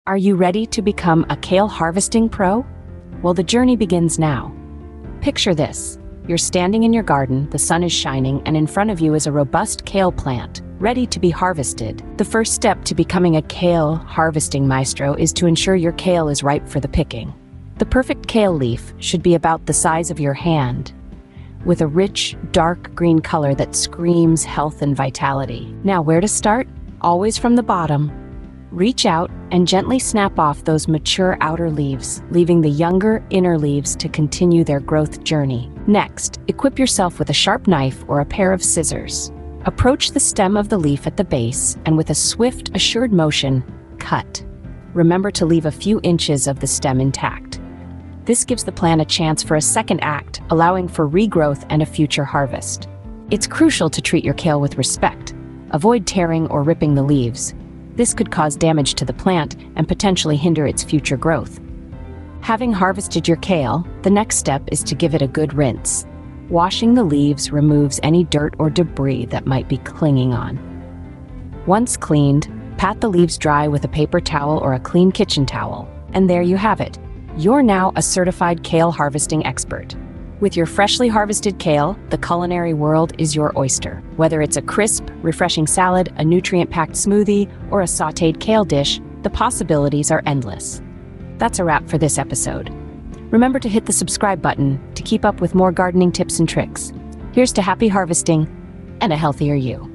Are you ready to become a kale harvesting pro? Well, the journey begins now. Picture this. You're standing in your garden, the sun is shining, and in front of you is a robust kale plant, ready to be harvested. The first step to becoming a kale harvesting maestro is to ensure your kale is ripe for the picking. The perfect kale leaf should be about the size of your hand, with a rich, dark green color that screams health and vitality. Now, where to start? Always from the bottom. Reach out and gently snap off those mature outer leaves, leaving the younger inner leaves to continue their growth journey. Next, equip yourself with a sharp knife or a pair of scissors. Approach the stem of the leaf at the base and with a swift, assured motion, cut. Remember to leave a few inches of the stem intact. This gives the plant a chance for a second act, allowing for regrowth and a future harvest. It's crucial to treat your kale with respect. Avoid tearing or ripping the leaves. This could cause damage to the plant and potentially hinder its future growth. Having harvested your kale, the next step is to give it a good rinse. Washing the leaves removes any dirt or debris that might be clinging on. Once cleaned, pat the leaves dry with a paper towel or a clean kitchen towel. And there you have it. You're now a certified kale harvesting expert. With your freshly harvested kale, the culinary world is your oyster. Whether it's a crisp, refreshing salad, a nutrient-packed smoothie, or a sautéed kale dish, the possibilities are endless. That's a wrap for this episode. Remember to hit the subscribe button to keep up with more gardening tips and tricks. Here's to happy harvesting and a healthier you.